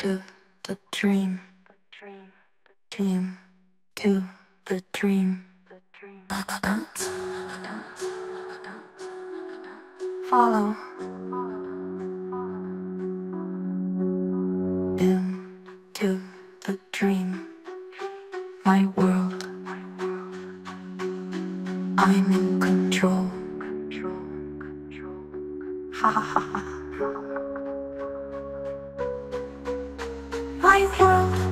to the dream, team to the dream. Dance, follow into the dream. My world, I'm in control. Ha ha ha. My world.